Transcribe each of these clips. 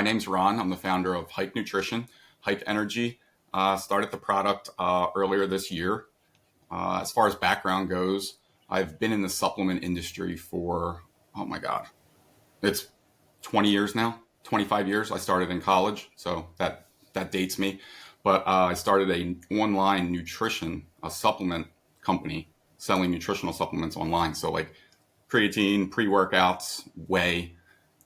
my name's Ron. I'm the founder of Hike Nutrition, Hike Energy. Started the product earlier this year. As far as background goes, I've been in the supplement industry for, oh my God, it's 20 years now, 25 years. I started in college, so that dates me. But I started an online nutrition, a supplement company selling nutritional supplements online. So like creatine, pre-workouts, whey.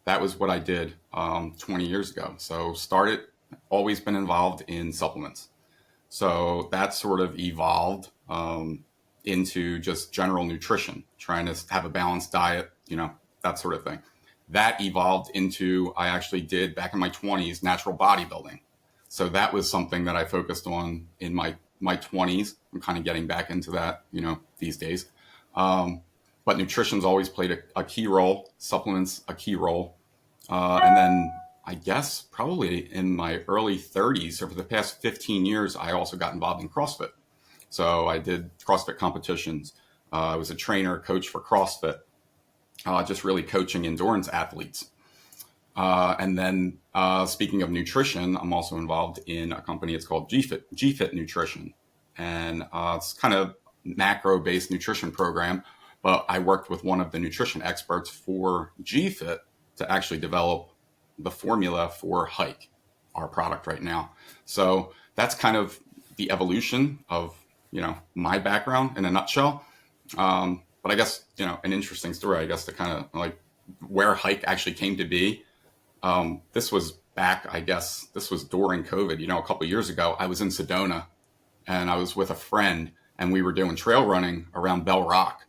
That was what I did 20 years ago. So started, always been involved in supplements. So that sort of evolved into just general nutrition, trying to have a balanced diet, that sort of thing. That evolved into, I actually did back in my 20s, natural bodybuilding. So that was something that I focused on in my 20s. I'm kind of getting back into that, these days. But nutrition's always played a key role, supplements a key role. And then I guess probably in my early 30s, or for the past 15 years, I also got involved in CrossFit. So I did CrossFit competitions. I was a trainer, coach for CrossFit, just really coaching endurance athletes. And then speaking of nutrition, I'm also involved in a company. It's called GFit Nutrition. And it's kind of macro-based nutrition program. But I worked with one of the nutrition experts for GFit to actually develop the formula for Hike, our product right now. So that's kind of the evolution of, my background in a nutshell. But I guess, an interesting story, I guess, to kind of like where Hike actually came to be. This was back, I guess, this was during COVID, a couple of years ago. I was in Sedona and I was with a friend and we were doing trail running around Bell Rock.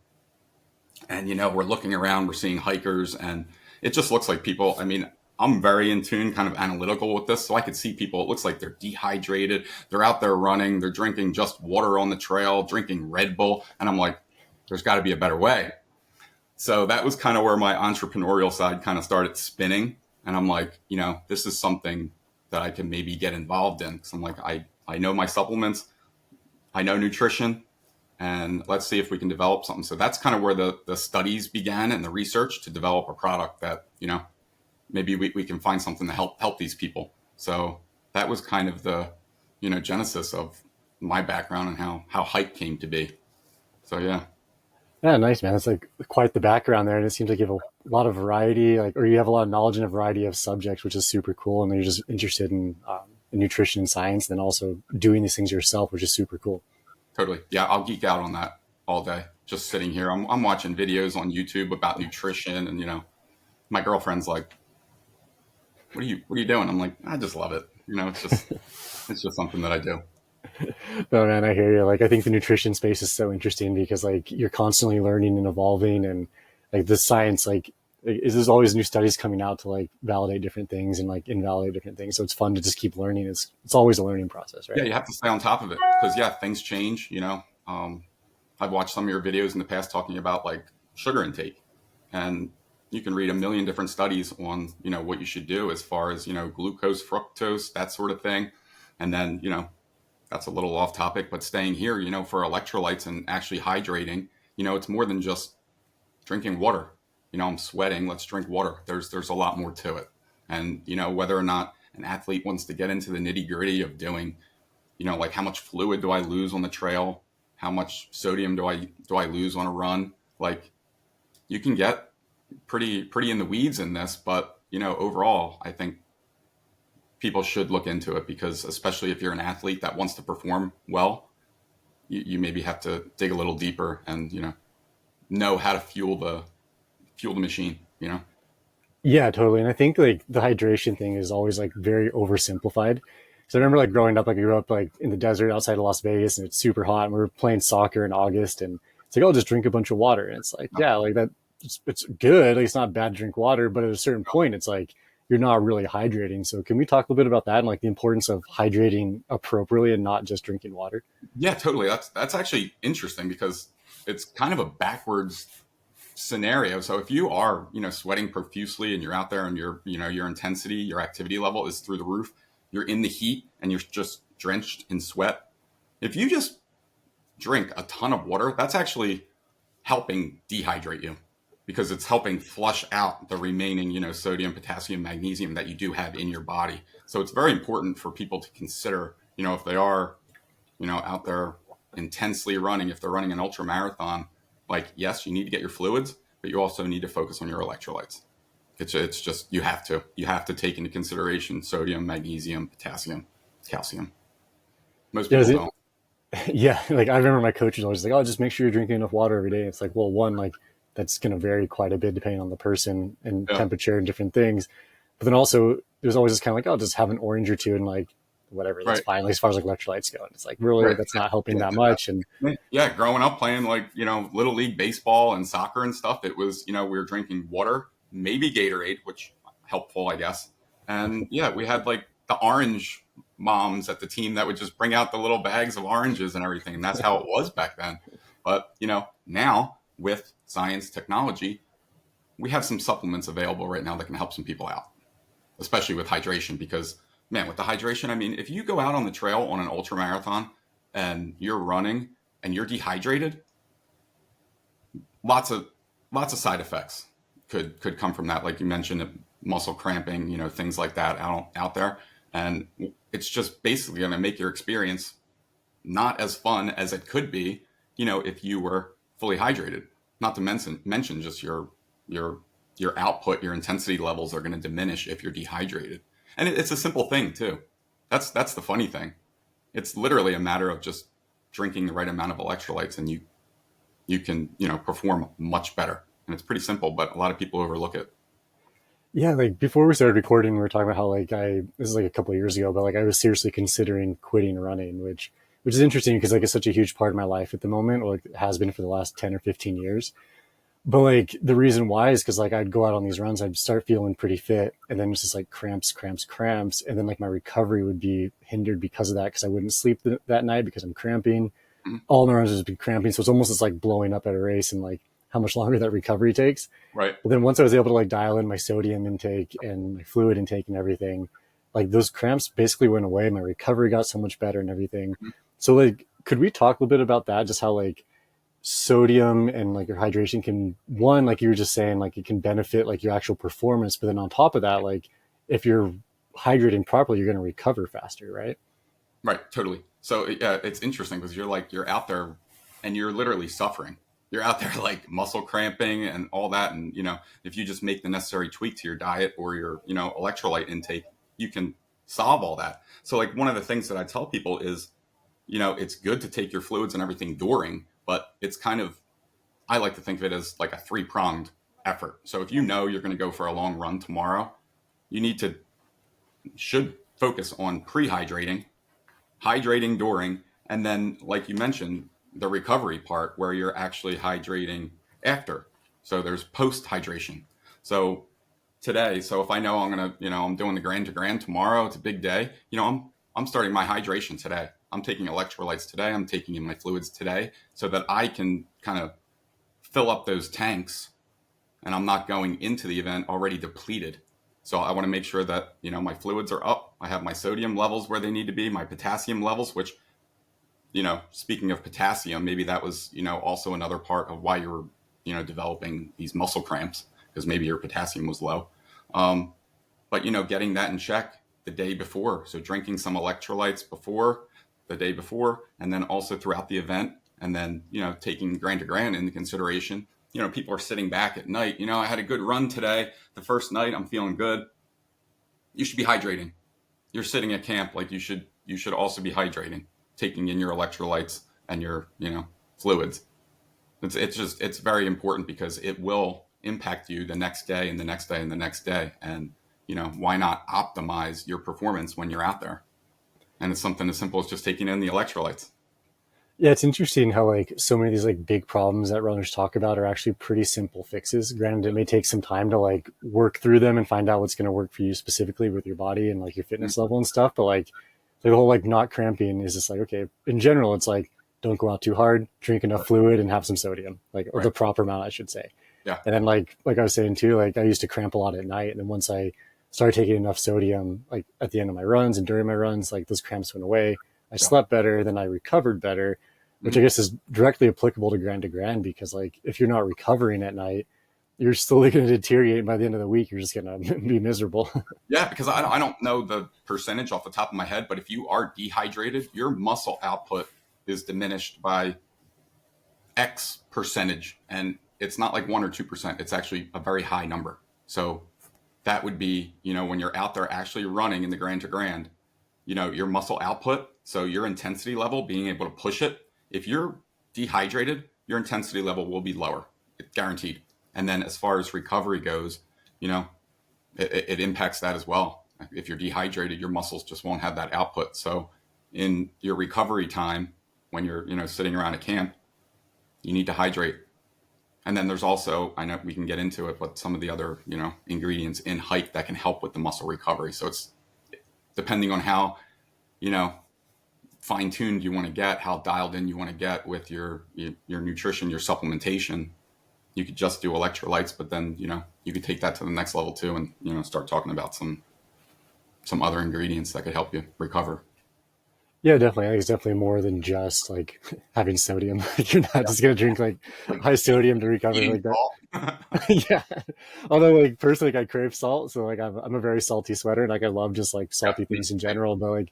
And, we're looking around, we're seeing hikers, and it just looks like people. I mean, I'm very in tune, kind of analytical with this. So I could see people, it looks like they're dehydrated. They're out there running. They're drinking just water on the trail, drinking Red Bull. And I'm like, there's got to be a better way. So that was kind of where my entrepreneurial side kind of started spinning. And I'm like, this is something that I can maybe get involved in. So I'm like, I know my supplements. I know nutrition. And let's see if we can develop something. So that's kind of where the studies began and the research to develop a product that, maybe we can find something to help these people. So that was kind of the, genesis of my background and how Hike came to be. So, yeah. Yeah, nice, man. It's like quite the background there. And it seems like you have a lot of variety, or you have a lot of knowledge in a variety of subjects, which is super cool. And you're just interested in nutrition and science, and then also doing these things yourself, which is super cool. Totally. Yeah, I'll geek out on that all day. Just sitting here. I'm watching videos on YouTube about nutrition, and my girlfriend's like, What are you doing? I'm like, I just love it. It's just something that I do. Oh man, I hear you. Like, I think the nutrition space is so interesting because like you're constantly learning and evolving, and like the science, there's always new studies coming out to like validate different things and like invalidate different things. So it's fun to just keep learning. It's always a learning process, right? Yeah, you have to stay on top of it because things change. I've watched some of your videos in the past talking about like sugar intake, and you can read a million different studies on what you should do as far as glucose, fructose, that sort of thing. And then that's a little off topic, but staying here, for electrolytes and actually hydrating, it's more than just drinking water. I'm sweating, let's drink water. There's a lot more to it. And whether or not an athlete wants to get into the nitty gritty of doing like how much fluid do I lose on the trail, how much sodium do I lose on a run, like you can get pretty in the weeds in this. But overall, I think people should look into it, because especially if you're an athlete that wants to perform well, you maybe have to dig a little deeper and know how to fuel the machine. Yeah, totally. And I think like the hydration thing is always like very oversimplified. So I remember like growing up, like I grew up like in the desert outside of Las Vegas, and it's super hot, and we were playing soccer in August, and it's like, oh, just drink a bunch of water. And it's like, yeah, like that, it's good. Like it's not bad to drink water, but at a certain point, it's like you're not really hydrating. So can we talk a little bit about that and like the importance of hydrating appropriately and not just drinking water? Yeah, totally. That's actually interesting because it's kind of a backwards scenario. So if you are, sweating profusely and you're out there and your intensity, your activity level is through the roof, you're in the heat and you're just drenched in sweat. If you just drink a ton of water, that's actually helping dehydrate you. because it's helping flush out the remaining, sodium, potassium, magnesium that you do have in your body. So it's very important for people to consider, if they are, out there intensely running, if they're running an ultra marathon, like, yes, you need to get your fluids, but you also need to focus on your electrolytes. It's just, you have to take into consideration sodium, magnesium, potassium, calcium. Most Yeah, people don't. yeah. Like I remember my coach was always like, "Oh, just make sure you're drinking enough water every day." It's like, well, one, like that's going to vary quite a bit depending on the person and Yeah. temperature and different things. But then also, there's always this kind of like, "Oh, just have an orange or two and like whatever, that's Right. fine." Like, as far as like electrolytes go, and it's like really Right. that's not helping Yeah. that much. And Yeah, growing up playing like, little league baseball and soccer and stuff, it was, we were drinking water, maybe Gatorade, which helpful, I guess. And yeah, we had like the orange moms at the team that would just bring out the little bags of oranges and everything. And that's how it was back then. But, now with science, technology, we have some supplements available right now that can help some people out, especially with hydration. Because, man, with the hydration, I mean, if you go out on the trail on an ultra marathon and you're running and you're dehydrated, lots of side effects could come from that. Like you mentioned, muscle cramping, things like that out there, and it's just basically going to make your experience not as fun as it could be, if you were fully hydrated. Not to mention just your output, your intensity levels are going to diminish if you're dehydrated. And it's a simple thing too. That's the funny thing. It's literally a matter of just drinking the right amount of electrolytes, and you can perform much better. And it's pretty simple, but a lot of people overlook it. yeah, like before we started recording, we were talking about how like this is like a couple of years ago, but like I was seriously considering quitting running, which is interesting because like it's such a huge part of my life at the moment, or like it has been for the last 10 or 15 years. But like the reason why is because like I'd go out on these runs, I'd start feeling pretty fit, and then it's just like cramps, cramps, cramps, and then like my recovery would be hindered because of that because I wouldn't sleep that night because I'm cramping. Mhm. All my runs would be cramping, so it's almost just like blowing up at a race and like how much longer that recovery takes. Right. But then once I was able to like dial in my sodium intake and my fluid intake and everything, like those cramps basically went away. My recovery got so much better and everything. Mhm. So like, could we talk a little bit about that? Just how like sodium and like your hydration can, one, like you were just saying, like it can benefit like your actual performance, but then on top of that, like if you're hydrating properly, you're going to recover faster, right? Right. Totally. So yeah, it's interesting because you're out there and you're literally suffering. You're out there like muscle cramping and all that. And, if you just make the necessary tweak to your diet or your, electrolyte intake, you can solve all that. So like one of the things that I tell people is, it's good to take your fluids and everything during, but it's kind of, I like to think of it as like a three-pronged effort. So if you're going to go for a long run tomorrow, you should focus on pre-hydrating, hydrating during, and then, like you mentioned, the recovery part where you're actually hydrating after. So there's post hydration. So so if I know I'm gonna, I'm doing the grand to grand tomorrow, it's a big day. I'm starting my hydration today. I'm taking electrolytes today. I'm taking in my fluids today, so that I can kind of fill up those tanks, and I'm not going into the event already depleted. So I want to make sure that, my fluids are up. I have my sodium levels where they need to be, my potassium levels, which, speaking of potassium, maybe that was, also another part of why you're, developing these muscle cramps, because maybe your potassium was low. But, getting that in check the day before. So drinking some electrolytes the day before, and then also throughout the event, and then, taking grand to grand into consideration. People are sitting back at night. I had a good run today. The first night, I'm feeling good. You should be hydrating. You're sitting at camp, like you should also be hydrating, taking in your electrolytes and your, fluids. It's very important because it will impact you the next day and the next day and the next day. And, why not optimize your performance when you're out there? And it's something as simple as just taking in the electrolytes. Yeah, it's interesting how like so many of these like big problems that runners talk about are actually pretty simple fixes. Granted, it may take some time to like work through them and find out what's going to work for you specifically with your body and like your fitness level and stuff. But like the whole like not cramping is just like, okay, in general, it's like don't go out too hard, drink enough fluid and have some sodium, like or Right. the proper amount, I should say. Yeah. And then like I was saying too, like I used to cramp a lot at night, and then once I started taking enough sodium, like at the end of my runs and during my runs, like those cramps went away. I Yeah. slept better, then I recovered better, which I Mhm. guess is directly applicable to grand because like if you're not recovering at night, you're slowly going to deteriorate. And by the end of the week, you're just going to be miserable. Yeah, because I don't know the percentage off the top of my head, but if you are dehydrated, your muscle output is diminished by X percentage. And it's not like 1 or 2%. It's actually a very high number. So that would be, when you're out there actually running in the grand to grand, your muscle output, so your intensity level, being able to push it. If you're dehydrated, your intensity level will be lower. It's guaranteed. And then as far as recovery goes, you know, it impacts that as well. If you're dehydrated, your muscles just won't have that output. So in your recovery time, when you're, sitting around a camp, you need to hydrate. And then there's also, I know we can get into it, but some of the other, ingredients in hike that can help with the muscle recovery. So it's depending on how, you know, fine tuned you want to get, how dialed in you want to get with your nutrition, your supplementation. You could just do electrolytes, but then, you could take that to the next level too, and, start talking about some other ingredients that could help you recover. Yeah, definitely. I think it's definitely more than just like having sodium. You're not Yeah. just going to drink like Like high sodium to recover eating like that. salt. Yeah. Although like personally, like, I crave salt. So like I'm a very salty sweater and like I love just like Yeah, salty me things in too. general. But like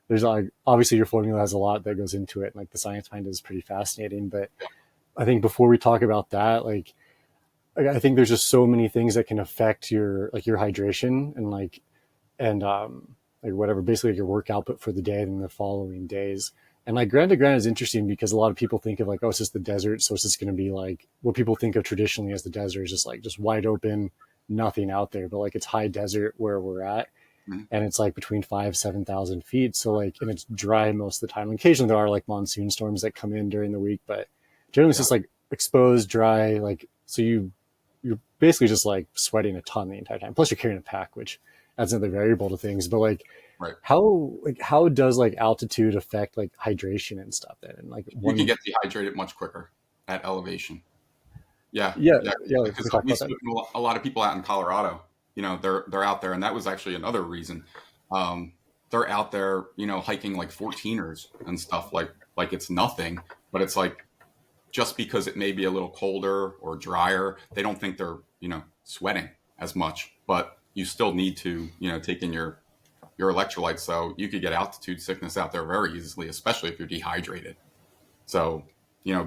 there's like obviously your formula has a lot that goes into it. And like the science behind it is pretty fascinating. But I think before we talk about that, like I think there's just so many things that can affect your like your hydration and like whatever, basically your work output for the day and the following days. And like Grand to Grand is interesting because a lot of people think of like, oh, it's just the desert. So it's just going to be like what people think of traditionally as the desert is just like just wide open, nothing out there. But like it's high desert where we're at. Mhm. And it's like between 7,000 feet. So like, and it's dry most of the time. Occasionally there are like monsoon storms that come in during the week, but generally it's Yeah. just like exposed, dry. Like, so you're basically just like sweating a ton the entire time. Plus you're carrying a pack, which adds another variable to things. But Right. how does like altitude affect like hydration and stuff then? And like You can one, get dehydrated much quicker at elevation. Yeah, yeah, yeah, yeah. Can because we talk we about that? spoke to a lot of people out in Colorado. They're out there, and that was actually another reason. Um, they're out there, hiking like 14ers and stuff like it's nothing, but it's like just because it may be a little colder or drier, they don't think they're sweating as much, but you still need to take in your electrolytes. So you could get altitude sickness out there very easily, especially if you're dehydrated. So,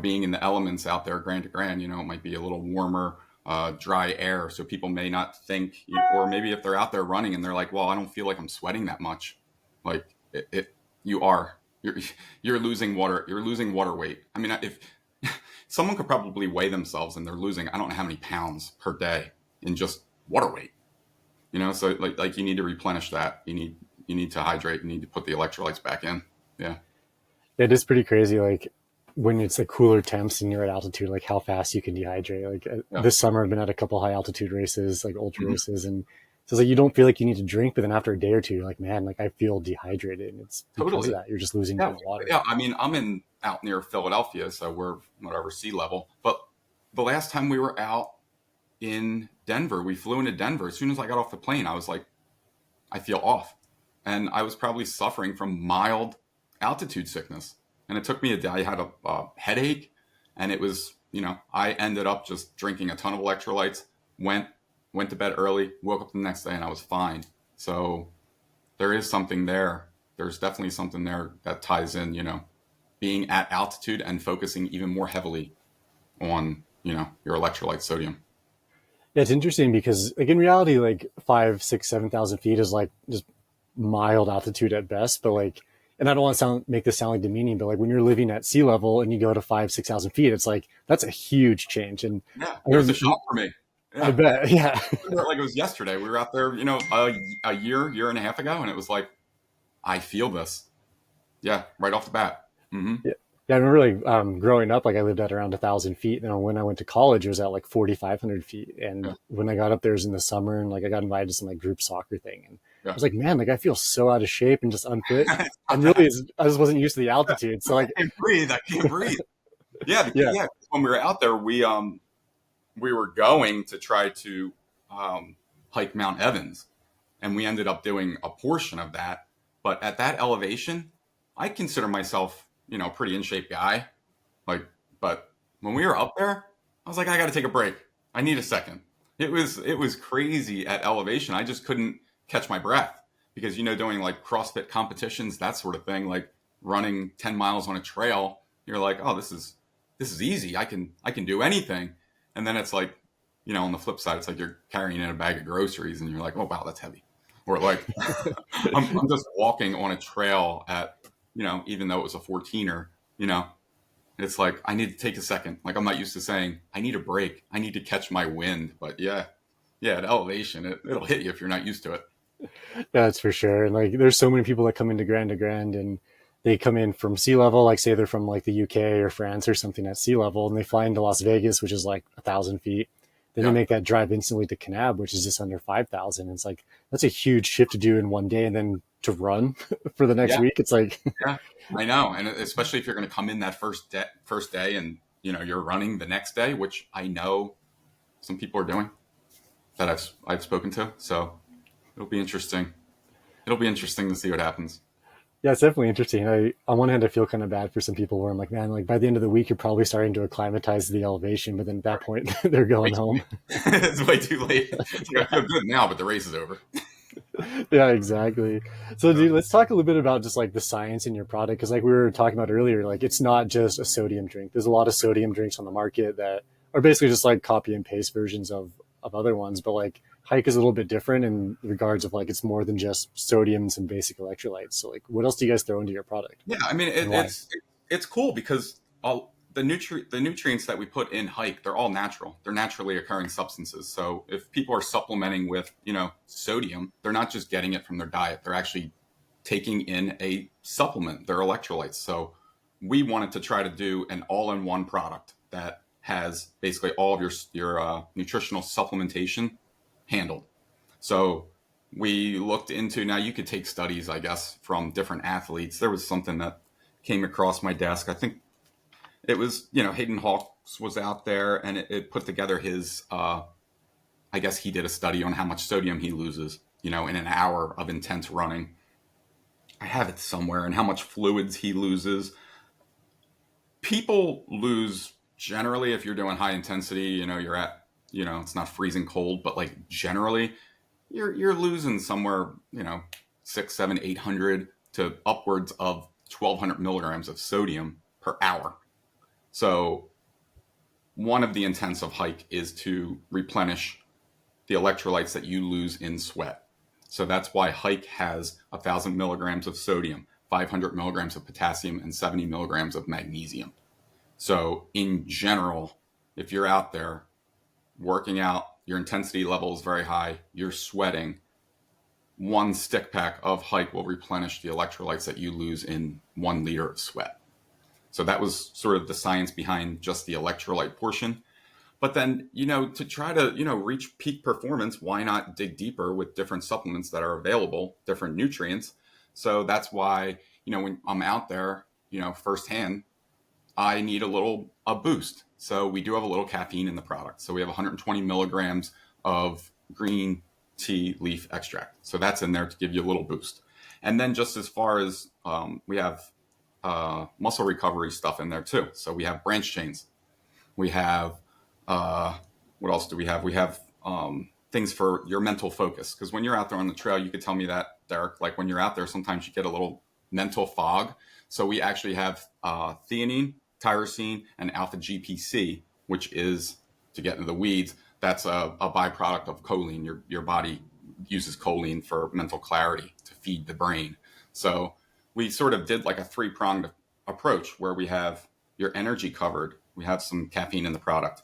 being in the elements out there, grand to grand, it might be a little warmer, dry air. So people may not think, or maybe if they're out there running and they're like, well, I don't feel like I'm sweating that much. Like you are, you're, you're losing water. You're losing water weight. I mean, if someone could probably weigh themselves and they're losing, I don't know how many pounds per day in just water weight, so like you need to replenish that. You need to hydrate. You need to put the electrolytes back in. Yeah. It is pretty crazy. Like when it's like cooler temps and you're at altitude, like how fast you can dehydrate. Like Yeah. this summer, I've been at a couple high altitude races, like ultra Mhm. races, and so it's like you don't feel like you need to drink, but then after a day or two, you're like, man, like I feel dehydrated, and it's because of Totally. that. You're just losing Yeah, your water. yeah. I mean, I'm in out near Philadelphia, so we're whatever sea level. But the last time we were out in Denver, we flew into Denver. As soon as I got off the plane, I was like, I feel off, and I was probably suffering from mild altitude sickness. And it took me a day. I had a headache, and it was I ended up just drinking a ton of electrolytes. Went went to bed early. Woke up the next day, and I was fine. So there is something there. There's definitely something there that ties in, being at altitude and focusing even more heavily on, your electrolyte sodium. Yeah, it's interesting because like in reality, like 5, 6, 7,000 feet is like just mild altitude at best. But like, and I don't want to make this sound like demeaning, but like when you're living at sea level and you go to 5, 6,000 feet, it's like that's a huge change. And Yeah, I it was a remember, shock for me. I Yeah, bet, yeah, like it was yesterday. We were out there, a year and a half ago, and it was like, I feel this. Yeah, right off the bat. Hmm. yeah. Yeah, I remember like growing up, like I lived at around 1,000 feet. And when I went to college, it was at like 4,500 feet. Yeah, And when I got up there, it was in the summer, and like I got invited to some like group soccer thing, and I yeah. was like, man, like I feel so out of shape and just unfit. It's not And that. really, I just wasn't used to the altitude. So I like, can't breathe. I can't breathe. Yeah, yeah, yeah. When we were out there, we were going to try to hike Mount Evans, and we ended up doing a portion of that. But at that elevation, I consider myself, pretty in shape guy. Like, but when we were up there, I was like, I got to take a break. I need a second. It was crazy at elevation. I just couldn't catch my breath because doing like CrossFit competitions, that sort of thing, like running 10 miles on a trail, you're like, "Oh, this is easy. I can do anything." And then it's like, on the flip side, it's like you're carrying in a bag of groceries and you're like, "Oh, wow, that's heavy." Or like I'm just walking on a trail at, even though it was a 14er, you know, it's like I need to take a second. Like I'm not used to saying I need a break. I need to catch my wind. But yeah, yeah, at elevation, it'll hit you if you're not used to it. That's for sure. And like, there's so many people that come into Grand to Grand, and they come in from sea level, like say they're from like the UK or France or something at sea level, and they fly into Las Vegas, which is like 1,000 feet. Then they Yeah, make that drive instantly to Kanab, which is just under 5,000. It's like, that's a huge shift to do in one day. And then to run for the next yeah, week, it's like, yeah. I know, and especially if you're going to come in that first day, and you're running the next day, which I know some people are doing that I've spoken to. So it'll be interesting. It'll be interesting to see what happens. yeah, it's definitely interesting. On one hand, I feel kind of bad for some people where I'm like, man, like by the end of the week, you're probably starting to acclimatize to the elevation, but then at that point, they're Way going too home. late. It's way too late. It's like I feel good now, but the race is over. Yeah, exactly. So, So, dude, let's talk a little bit about just like the science in your product, because like we were talking about earlier, like it's not just a sodium drink. There's a lot of sodium drinks on the market that are basically just like copy and paste versions of other ones, but like Hike is a little bit different in regards of like it's more than just sodiums and basic electrolytes. So, like, what else do you guys throw into your product, yeah, I mean and why? it's cool because all the nutrients that we put in hike, they're all natural. They're naturally occurring substances. So if people are supplementing with sodium, they're not just getting it from their diet. They're actually taking in a supplement. They're electrolytes. So we wanted to try to do an all-in-one product that has basically all of your nutritional supplementation handled. So we looked into, now you could take studies, I guess, from different athletes. There was something that came across my desk. I think it was, Hayden Hawks was out there and it put together his, I guess he did a study on how much sodium he loses, in an hour of intense running. I have it somewhere, and how much fluids he loses. People lose generally if you're doing high intensity, you're at, it's not freezing cold, but like generally you're losing somewhere, 6, 7, 800 to upwards of 1,200 milligrams of sodium per hour. So one of the intents of hike is to replenish the electrolytes that you lose in sweat. So that's why hike has 1,000 milligrams of sodium, 500 milligrams of potassium, and 70 milligrams of magnesium. So in general, if you're out there working out, your intensity level is very high, you're sweating, one stick pack of hike will replenish the electrolytes that you lose in 1 liter of sweat. So that was sort of the science behind just the electrolyte portion. But then, to try to, reach peak performance, why not dig deeper with different supplements that are available, different nutrients? So that's why, when I'm out there, firsthand, I need a boost. So we do have a little caffeine in the product. So we have 120 milligrams of green tea leaf extract. So that's in there to give you a little boost. And then just as far as we have muscle recovery stuff in there too. So we have branch chains. We have what else do we have? We have things for your mental focus. Because when you're out there on the trail, you could tell me that, Derek. Like when you're out there, sometimes you get a little mental fog. So we actually have theanine, tyrosine, and alpha GPC, which is, to get into the weeds, that's a byproduct of choline. Your body uses choline for mental clarity to feed the brain. So we sort of did like a three-pronged approach where we have your energy covered. We have some caffeine in the product.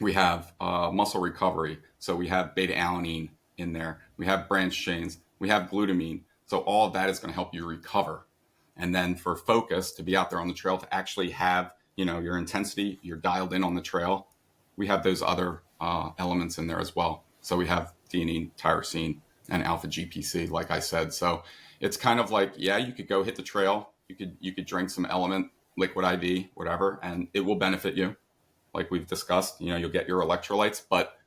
We have muscle recovery. So we have beta alanine in there. We have branch chains. We have glutamine. So all of that is going to help you recover. And then for focus, to be out there on the trail, to actually have, your intensity, you're dialed in on the trail. We have those other elements in there as well. So we have theanine, tyrosine, and alpha GPC, like I said. So it's kind of like, yeah, you could go hit the trail. You could drink some element, liquid IV, whatever, and it will benefit you. Like we've discussed, you'll get your electrolytes, but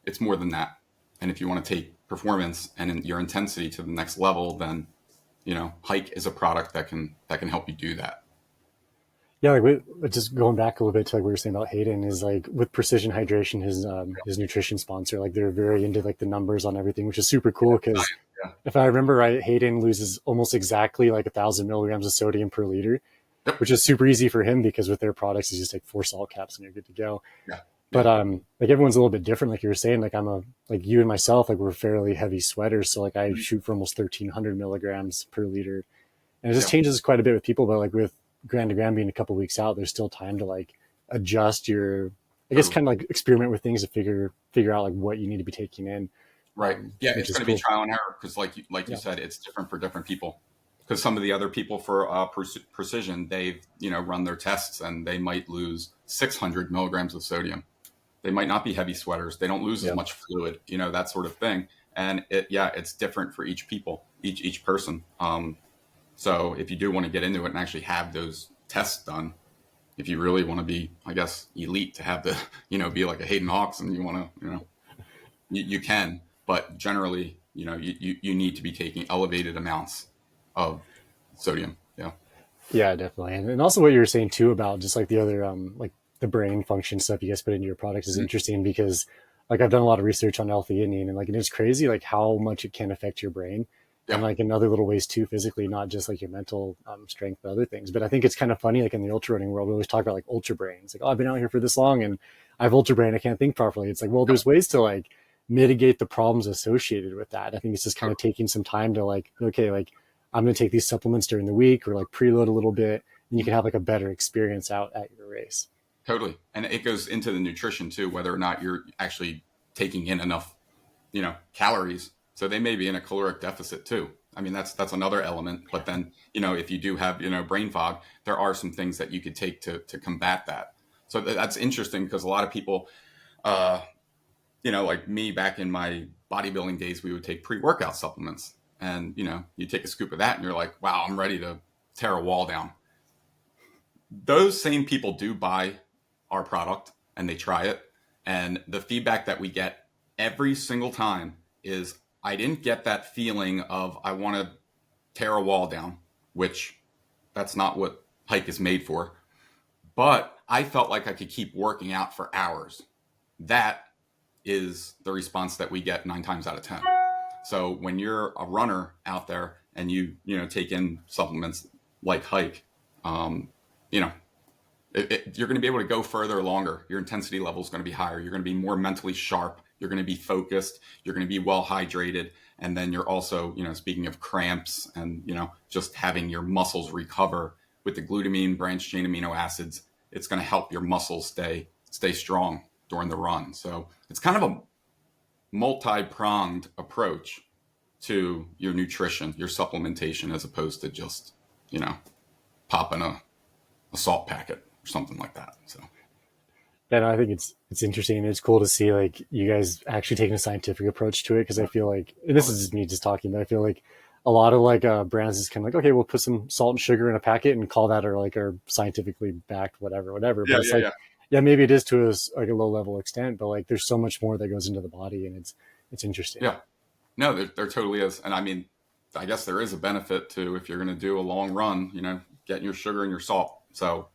it's more than that. And if you want to take performance and your intensity to the next level, then hike is a product that can help you do that. Yeah, like just going back a little bit to like what you were saying about Hayden is like with Precision Hydration, his nutrition sponsor, like they're very into like the numbers on everything, which is super cool because Yeah. if I remember right, Hayden loses almost exactly like 1,000 milligrams of sodium per liter, Yep. which is super easy for him because with their products, you just take 4 salt caps and you're good to go. Yeah. But Yeah. like everyone's a little bit different. Like you were saying, like like you and myself, like we're fairly heavy sweaters, so like I Mhm. shoot for almost 1,300 milligrams per liter, and it just Yeah. changes quite a bit with people. But like with gram to gram being a couple weeks out, there's still time to like adjust your, I guess, Totally. kind of like experiment with things to figure out like what you need to be taking in, Right. Yeah, which it's is going to be cool. trial and error because, like you Yeah, said, it's different for different people. Because some of the other people for precision, they've run their tests and they might lose 600 milligrams of sodium. They might not be heavy sweaters. They don't lose as yeah, much fluid, that sort of thing. And it's different for each people, each person. So if you do want to get into it and actually have those tests done, if you really want to be, I guess, elite to have the, be like a Hayden Hawks and you want to, you can, but generally, you need to be taking elevated amounts of sodium. Yeah. yeah, definitely. And also what you were saying too about just like the other like the brain function stuff you guys put into your products is Mhm. interesting because like I've done a lot of research on L-theanine and like it's crazy like how much it can affect your brain and Yeah. like in other little ways too physically, not just like your mental strength but other things. But I think it's kind of funny like in the ultra running world we always talk about like ultra brains, like, oh, I've been out here for this long and I have ultra brain, I can't think properly. It's like, well, Yep. there's ways to like mitigate the problems associated with that. I think it's just kind of Totally. taking some time to like, okay, like I'm going to take these supplements during the week or like preload a little bit and you can have like a better experience out at your race. Totally. And it goes into the nutrition too, whether or not you're actually taking in enough, calories. So they may be in a caloric deficit too. I mean, that's another element. But then, if you do have, brain fog, there are some things that you could take to combat that. So that's interesting because a lot of people, uh, like me back in my bodybuilding days, we would take pre-workout supplements and, you take a scoop of that and you're like, wow, I'm ready to tear a wall down. Those same people do buy our product and they try it. And the feedback that we get every single time is I didn't get that feeling of I want to tear a wall down, which that's not what hike is made for. But I felt like I could keep working out for hours. That is the response that we get 9 times out of 10. So when you're a runner out there and you take in supplements like hike, um, you know, you're going to be able to go further longer. Your intensity level is going to be higher. You're going to be more mentally sharp. You're going to be focused. You're going to be well hydrated. And then you're also, speaking of cramps and, just having your muscles recover with the glutamine branched chain amino acids, it's going to help your muscles stay strong during the run. So it's kind of a multi-pronged approach to your nutrition, your supplementation, as opposed to just, popping a salt packet or something like that. So And I think it's interesting and it's cool to see like you guys actually taking a scientific approach to it because I feel like, and this is just me just talking, but I feel like a lot of like brands is kind of like, okay, we'll put some salt and sugar in a packet and call that our scientifically backed whatever. yeah, But it's yeah, like, yeah, yeah, maybe it is to like a low level extent, but like there's so much more that goes into the body and it's interesting. yeah. No, there totally is. And I mean, I guess there is a benefit to if you're going to do a long run, getting your sugar and your salt. So,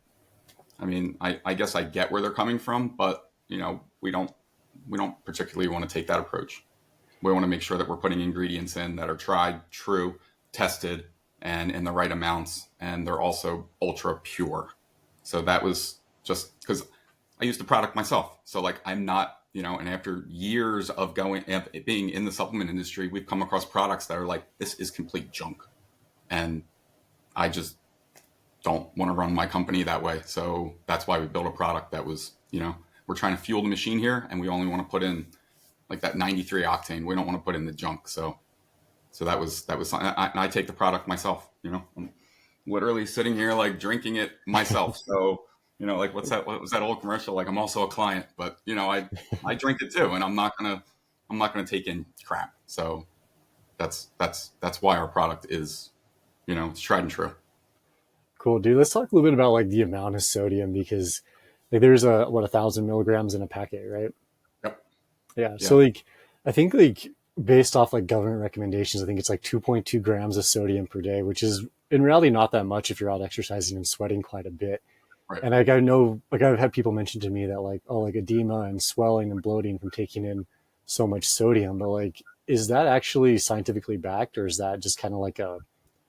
I mean, I guess I get where they're coming from, but we don't particularly want to take that approach. We want to make sure that we're putting ingredients in that are tried, true, tested, and in the right amounts, and they're also ultra pure. So that was just because I used the product myself. So like I'm not, and after years of being in the supplement industry, we've come across products that are like, this is complete junk. And I just don't want to run my company that way. So that's why we built a product that was, we're trying to fuel the machine here and we only want to put in like that 93 octane. We don't want to put in the junk. So that was, I take the product myself, I'm literally sitting here like drinking it myself. So, like what was that old commercial? Like I'm also a client, but I drink it too. And I'm not going to take in crap. So that's why our product is, it's tried and true. Cool, dude. Let's talk a little bit about like the amount of sodium because like there's 1,000 milligrams in a packet, right? Yep. Yeah. So Yeah. like I think like based off like government recommendations, I think it's like 2.2 grams of sodium per day, which is in reality not that much if you're out exercising and sweating quite a bit. Right. And like I know, like I've had people mention to me that like, oh, like edema and swelling and bloating from taking in so much sodium, but like, is that actually scientifically backed, or is that just kind of like a,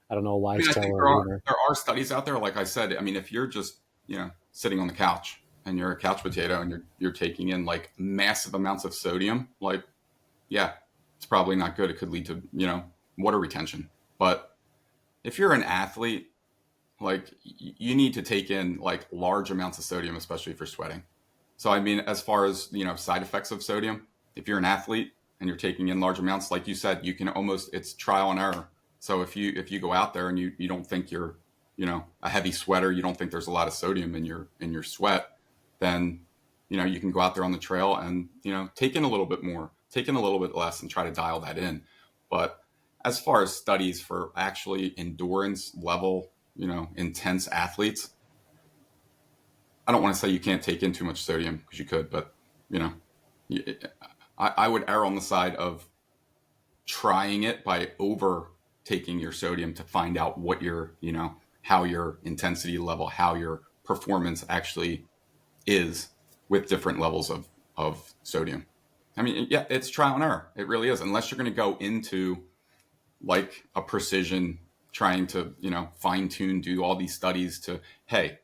I don't know, a I wives' mean, I tale think or a rumor? there are studies out there. Like I said, I mean, if you're just sitting on the couch and you're a couch potato and you're taking in like massive amounts of sodium, like yeah, it's probably not good. It could lead to water retention. But if you're an athlete, like you need to take in like large amounts of sodium, especially for sweating. So I mean, as far as side effects of sodium, if you're an athlete and you're taking in large amounts, like you said, you can almost it's trial and error. So if you go out there and you don't think you're a heavy sweater, you don't think there's a lot of sodium in your sweat, then you can go out there on the trail and take in a little bit more, take in a little bit less, and try to dial that in. But as far as studies for actually endurance level, intense athletes, I don't want to say you can't take in too much sodium because you could, but you know, I would err on the side of trying it by over taking your sodium to find out what your, how your intensity level, how your performance actually is with different levels of sodium. I mean, yeah, it's trial and error. It really is. Unless you're going to go into like a precision, trying to, fine tune, do all these studies to, hey,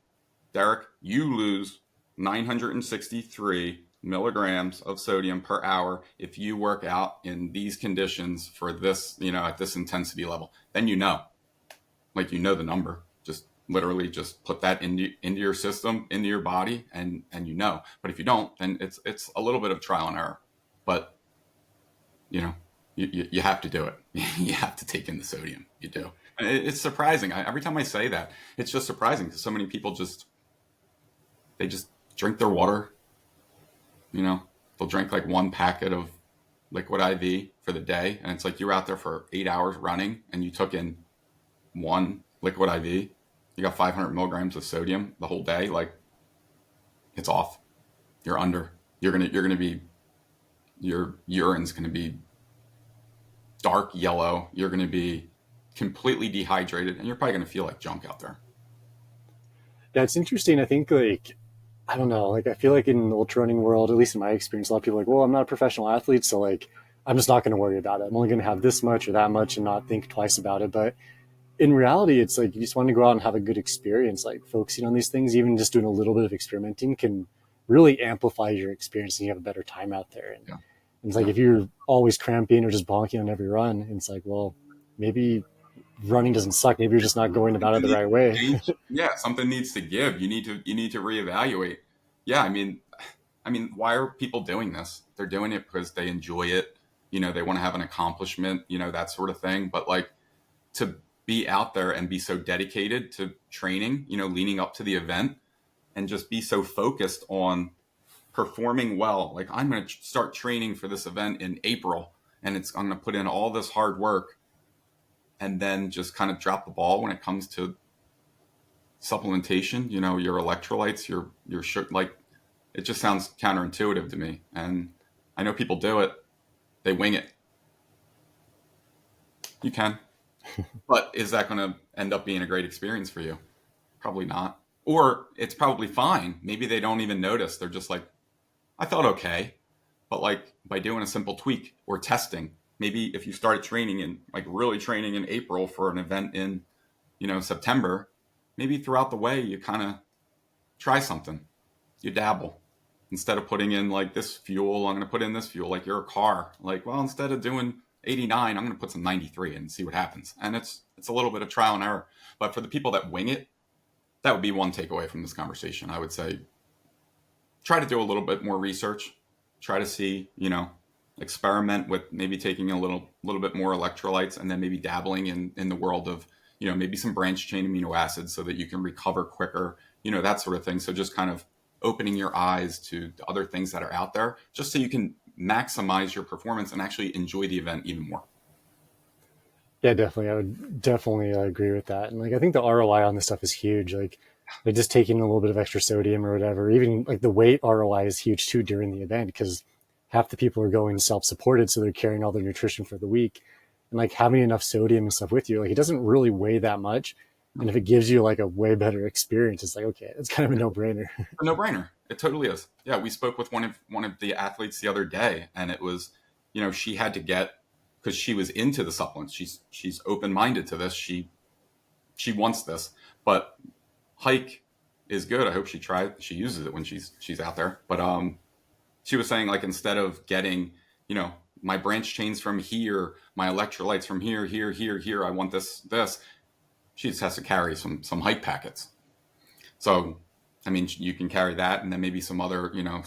Derek, you lose 963 milligrams of sodium per hour if you work out in these conditions for this, at this intensity level. Then like the number. Just literally just put that into your system, into your body, and But if you don't, then it's a little bit of trial and error. But you have to do it. You have to take in the sodium. You do. And it's surprising. Every time I say that, it's just surprising because so many people they just drink their water. They'll drink like one packet of liquid IV for the day, and it's like you're out there for 8 hours running, and you took in one liquid IV. You got 500 milligrams of sodium the whole day. Like, it's off. You're under. You're gonna be. Your urine's gonna be dark yellow. You're gonna be completely dehydrated, and you're probably gonna feel like junk out there. Yeah, it's interesting. I think like I don't know, like I feel like in the ultra running world, at least in my experience, a lot of people are like, well, I'm not a professional athlete, so like I'm just not going to worry about it. I'm only going to have this much or that much and not think twice about it. But in reality, it's like you just want to go out and have a good experience. Like focusing on these things, even just doing a little bit of experimenting can really amplify your experience and you have a better time out there. And Yeah, it's like yeah. if you're always cramping or just bonking on every run, it's like, well, maybe running doesn't suck. Maybe you're just not going about it Something the needs right to way. change. Yeah, something needs to give. You need to reevaluate. Yeah, I mean, why are people doing this? They're doing it because they enjoy it. They want to have an accomplishment. That sort of thing. But like to be out there and be so dedicated to training, leading up to the event, and just be so focused on performing well. Like I'm going to start training for this event in April, and I'm going to put in all this hard work, and then just kind of drop the ball when it comes to supplementation, your electrolytes, your sugar. Like it just sounds counterintuitive to me. And I know people do it, they wing it. You can. But is that going to end up being a great experience for you? Probably not. Or it's probably fine. Maybe they don't even notice. They're just like, I felt okay. But like by doing a simple tweak or testing, maybe if you started training in like really training in April for an event in, September, maybe throughout the way you kind of try something. You dabble. Instead of putting in like this fuel, I'm going to put in this fuel. Like you're a car. Like, well, instead of doing 89, I'm going to put some 93 and see what happens. And it's a little bit of trial and error. But for the people that wing it, that would be one takeaway from this conversation. I would say try to do a little bit more research. Try to see, experiment with maybe taking a little bit more electrolytes, and then maybe dabbling in the world of, maybe some branch chain amino acids so that you can recover quicker, that sort of thing. So just kind of opening your eyes to the other things that are out there, just so you can maximize your performance and actually enjoy the event even more. Yeah, definitely. I would definitely agree with that. And like, I think the ROI on this stuff is huge. Like just taking a little bit of extra sodium or whatever, even like the weight ROI is huge too during the event because half the people are going self-supported. So they're carrying all their nutrition for the week and like having enough sodium and stuff with you. Like it doesn't really weigh that much. And if it gives you like a way better experience, it's like, okay, it's kind of a no brainer. A no-brainer. It totally is. Yeah, we spoke with one of the athletes the other day, and it was, she had to get, because she was into the supplements. She's open-minded to this. She wants this, but hike is good. I hope she uses it when she's out there. But she was saying, like, instead of getting, my branch chains from here, my electrolytes from here, here, here, here, I want this. She just has to carry some hike packets. So, I mean, you can carry that, and then maybe some other, you know,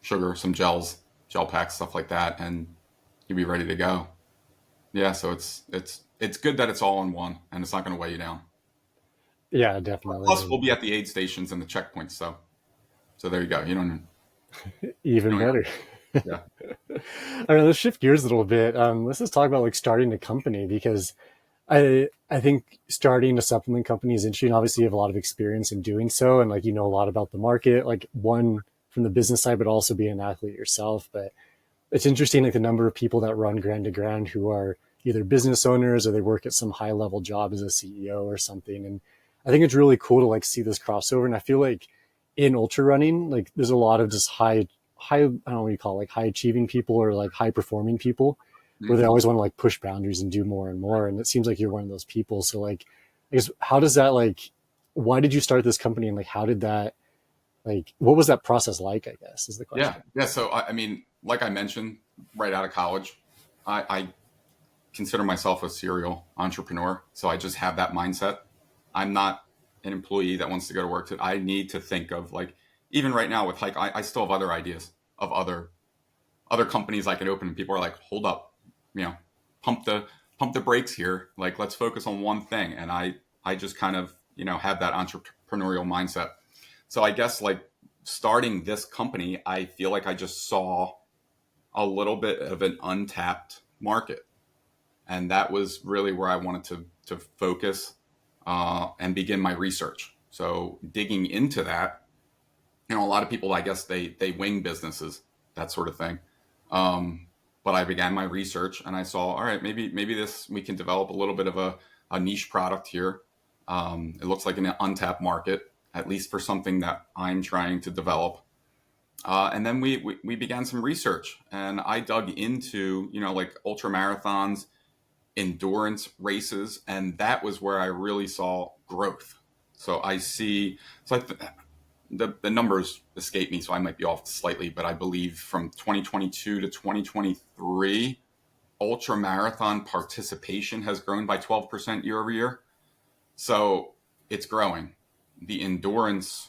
sugar, some gel packs, stuff like that, and you'll be ready to go. Yeah, so it's good that it's all in one, and it's not going to weigh you down. Yeah, definitely. Plus, we'll be at the aid stations and the checkpoints, so there you go. Even You don't, better. yeah, All right, let's shift gears a little bit. Let's just talk about like starting a company because I think starting a supplement company is interesting. Obviously, you have a lot of experience in doing so, and like you know a lot about the market, like one from the business side, but also being an athlete yourself. But it's interesting, like the number of people that run Grand to Grand who are either business owners or they work at some high level job as a CEO or something. And I think it's really cool to like see this crossover. And I feel like in ultra running, like there's a lot of just high, I don't know what you call it, like high achieving people or like high performing people where they hmm always want to like push boundaries and do more and more. And it seems like you're one of those people. So like, I guess, how does that like, why did you start this company and like, how did that, like, what was that process like, I guess is the yeah, question. yeah. So I mean, like I mentioned, right out of college, I consider myself a serial entrepreneur. So I just have that mindset. I'm not an employee that wants to go to work. I need to think of, like, even right now with hike, I still have other ideas of other companies I can open, and people are like, hold up, you know, pump the pump the brakes here. Like, let's focus on one thing. And I just kind of, have that entrepreneurial mindset. So I guess, like, starting this company, I feel like I just saw a little bit of an untapped market, and that was really where I wanted to focus and begin my research. So digging into that, a lot of people, I guess, they wing businesses, that sort of thing. Um, but I began my research, and I saw, all right, maybe this, we can develop a little bit of a niche product here. It looks like an untapped market, at least for something that I'm trying to develop. And then we began some research, and I dug into, like, ultra marathons, endurance races, and that was where I really saw growth. So I see, so the numbers escape me, so I might be off slightly, but I believe from 2022 to 2023, ultra marathon participation has grown by 12% year over year. So it's growing. The endurance,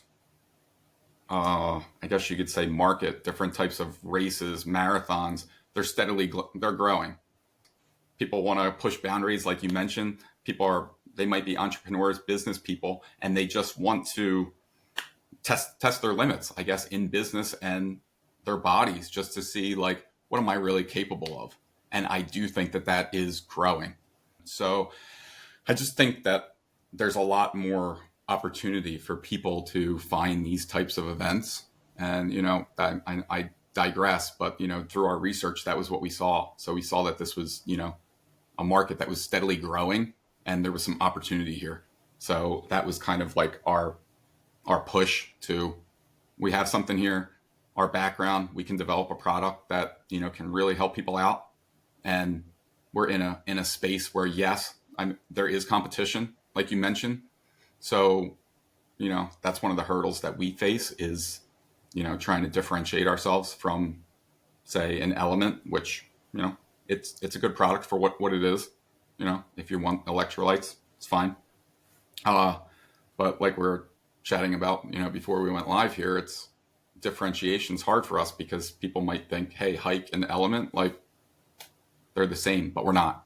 I guess you could say, market, different types of races, marathons, they're growing. People want to push boundaries, like you mentioned. They might be entrepreneurs, business people, and they just want to test their limits, I guess, in business and their bodies, just to see, like, what am I really capable of. And I do think that is growing. So I just think that there's a lot more opportunity for people to find these types of events. And, I digress, but, through our research, that was what we saw. So we saw that this was, a market that was steadily growing, and there was some opportunity here. So that was kind of like our push to, we have something here, our background, we can develop a product that, can really help people out. And we're in a space where, yes, there is competition, like you mentioned. So, that's one of the hurdles that we face is, trying to differentiate ourselves from, say, an element, which, it's a good product for what it is. If you want electrolytes, it's fine. Uh, but like we're chatting about, before we went live here, it's differentiation's hard for us because people might think, hey, hike and element, like, they're the same, but we're not.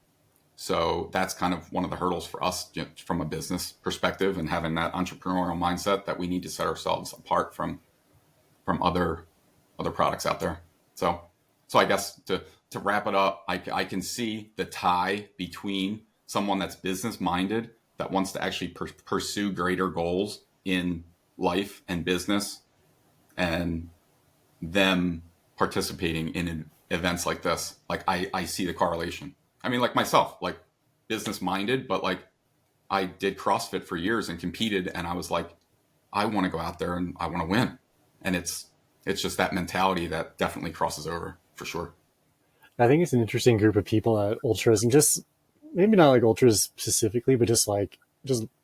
So that's kind of one of the hurdles for us, from a business perspective, and having that entrepreneurial mindset that we need to set ourselves apart from other products out there. So I guess to wrap it up, I can see the tie between someone that's business minded, that wants to actually pursue greater goals in life and business, and them participating in events like this. Like, I see the correlation. I mean, like myself, like, business minded, but, like, I did CrossFit for years and competed, and I was like, I want to go out there and I want to win. And it's just that mentality that definitely crosses over for sure. I think it's an interesting group of people at ultras, and just maybe not like ultras specifically, but just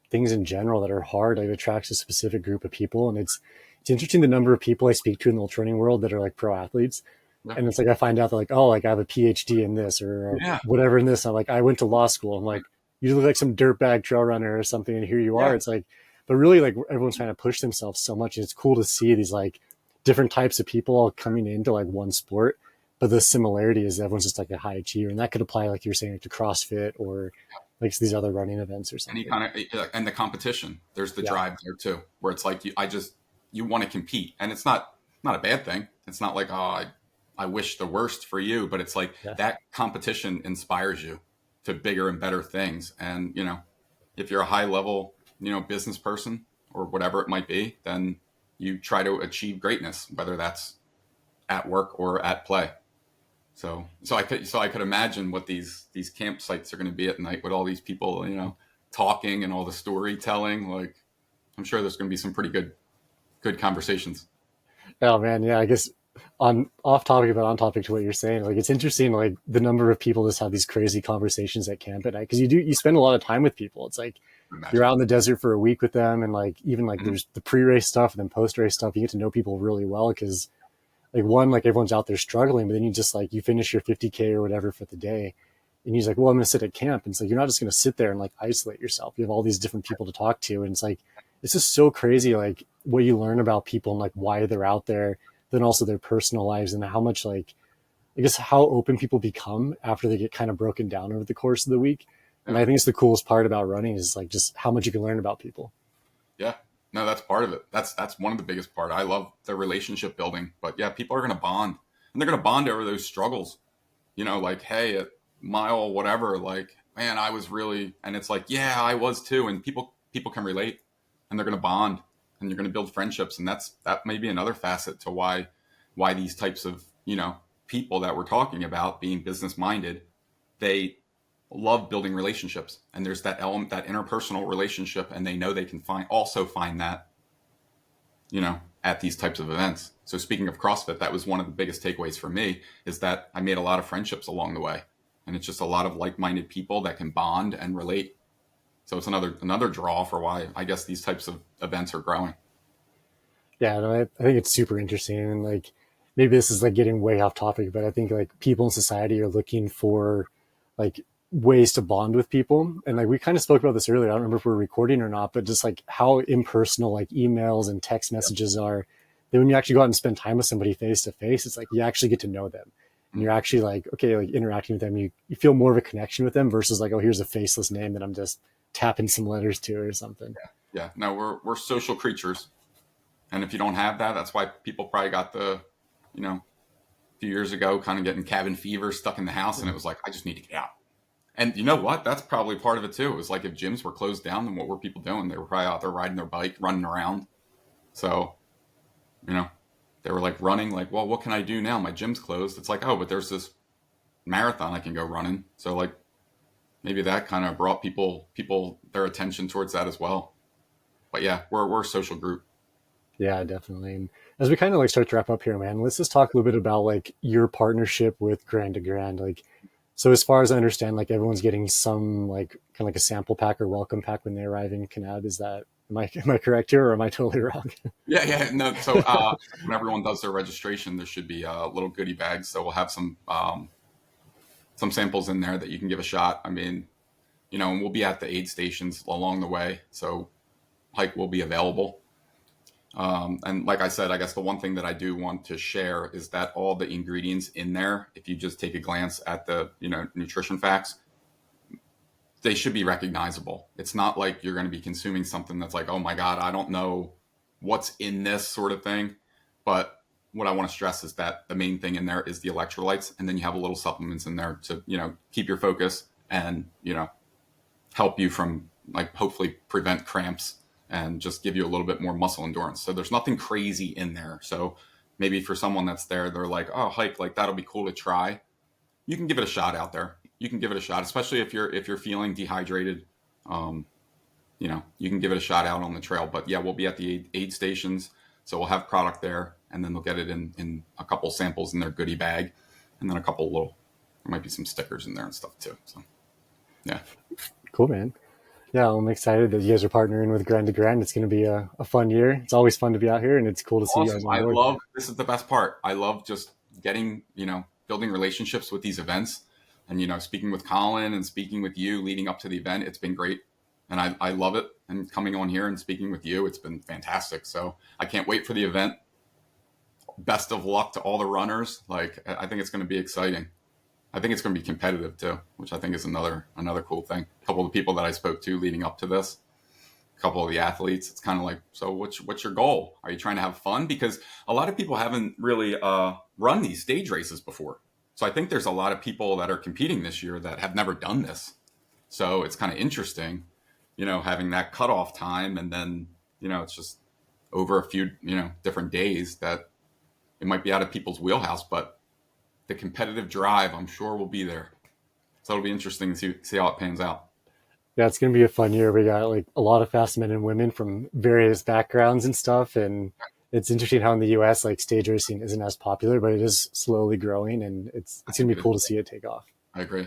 things in general that are hard. Like, it attracts a specific group of people, and it's interesting the number of people I speak to in the ultra running world that are like pro athletes. Yeah. And it's like I find out that like, oh, like I have a PhD in this or Yeah. whatever in this. I'm like, I went to law school. I'm like, you look like some dirtbag trail runner or something, and here you are. Yeah. It's like, but really, like, everyone's trying to push themselves so much, and it's cool to see these like different types of people all coming into like one sport. But the similarity is everyone's just like a high achiever, and that could apply, like you're saying, like, to CrossFit or like these other running events or Any something. kind of, and the competition, there's the Yeah, drive there too, where it's like you want to compete, and it's not a bad thing. It's not like, oh, I wish the worst for you, but it's like yeah, that competition inspires you to bigger and better things. And if you're a high level business person or whatever it might be, then you try to achieve greatness, whether that's at work or at play. So I could imagine what these campsites are going to be at night with all these people, talking and all the storytelling. Like, I'm sure there's going to be some pretty good conversations. oh man, yeah. I guess on off topic but on topic to what you're saying, like, it's interesting, like the number of people just have these crazy conversations at camp at night, because you spend a lot of time with people. It's like you're Imagine. out in the desert for a week with them, and like even like Mhm. there's the pre-race stuff and then post-race stuff. You get to know people really well because like one, like everyone's out there struggling, but then you just like you finish your 50K or whatever for the day, and he's like, well, I'm going to sit at camp. And it's like, you're not just going to sit there and like isolate yourself. You have all these different people to talk to. And it's like, it's just so crazy, like what you learn about people and like why they're out there, then also their personal lives, and how much, like, I guess, how open people become after they get kind of broken down over the course of the week. And Yeah. I think it's the coolest part about running is like just how much you can learn about people. Yeah. No, that's part of it. That's one of the biggest part. I love the relationship building, but yeah, people are going to bond, and they're going to bond over those struggles. Like, hey, at mile whatever, like, man, I was really, and it's like, yeah, I was too, and people can relate, and they're going to bond, and you're going to build friendships, and that may be another facet to why these types of people that we're talking about being business minded, they love building relationships, and there's that element, that interpersonal relationship, and they know they can find that at these types of events. So speaking of CrossFit, that was one of the biggest takeaways for me, is that I made a lot of friendships along the way, and it's just a lot of like-minded people that can bond and relate. So it's another draw for why I guess these types of events are growing. Yeah, no, I think it's super interesting. And like maybe this is like getting way off topic, but I think like people in society are looking for like ways to bond with people. And like we kind of spoke about this earlier. I don't remember if we're recording or not, but just like how impersonal like emails and text messages are. Then when you actually go out and spend time with somebody face to face, it's like you actually get to know them. And you're actually like, okay, like interacting with them, you feel more of a connection with them versus like, oh, here's a faceless name that I'm just tapping some letters to or something. Yeah, no, we're social creatures, and if you don't have that, that's why people probably got a few years ago, kind of getting cabin fever, stuck in the house, and it was like, I just need to get out. And you know what? That's probably part of it too. It was like, if gyms were closed down, then what were people doing? They were probably out there riding their bike, running around. So, you know, they were like running, like, well, what can I do now? My gym's closed. It's like, oh, but there's this marathon I can go running. So like maybe that kind of brought people their attention towards that as well. But yeah, we're a social group. Yeah, definitely. And as we kind of like start to wrap up here, man, let's just talk a little bit about like your partnership with Grand to Grand. Like, so as far as I understand, like everyone's getting some like kind of like a sample pack or welcome pack when they arrive in Kanab. Is that am I correct here, or am I totally wrong? Yeah, yeah. No, so when everyone does their registration, there should be little goodie bags. So we'll have some samples in there that you can give a shot. I mean, and we'll be at the aid stations along the way, so hike will be available. And like I said, I guess the one thing that I do want to share is that all the ingredients in there, if you just take a glance at the nutrition facts, they should be recognizable. It's not like you're going to be consuming something that's like, oh my god, I don't know what's in this sort of thing. But what I want to stress is that the main thing in there is the electrolytes, and then you have a little supplements in there to keep your focus and help you from, like, hopefully prevent cramps and just give you a little bit more muscle endurance. So there's nothing crazy in there. So maybe for someone that's there, they're like, oh, hike, like that'll be cool to try. You can give it a shot out there. You can give it a shot, especially if you're feeling dehydrated. you can give it a shot out on the trail. But yeah, we'll be at the aid stations, so we'll have product there, and then they'll get it in a couple samples in their goodie bag, and then a couple little, there might be some stickers in there and stuff too. So yeah. Cool, man. Yeah, I'm excited that you guys are partnering with Grand to Grand. It's going to be a fun year. It's always fun to be out here, and it's cool to see you Awesome. guys on board. This is the best part. I love just getting, building relationships with these events and, speaking with Colin and speaking with you leading up to the event. It's been great. And I love it. And coming on here and speaking with you, it's been fantastic. So I can't wait for the event. Best of luck to all the runners. Like, I think it's going to be exciting. I think it's going to be competitive too, which I think is another cool thing. A couple of the people that I spoke to leading up to this, a couple of the athletes, it's kind of like, so what's your goal? Are you trying to have fun? Because a lot of people haven't really run these stage races before. So I think there's a lot of people that are competing this year that have never done this. So it's kind of interesting, having that cutoff time, and then, it's just over a few, different days that it might be out of people's wheelhouse, but the competitive drive, I'm sure, will be there. So it'll be interesting to see how it pans out. Yeah, it's going to be a fun year. We got like a lot of fast men and women from various backgrounds and stuff. And it's interesting how in the US, like stage racing isn't as popular, but it is slowly growing, and it's I going think to it be is. cool to see it take off. I agree.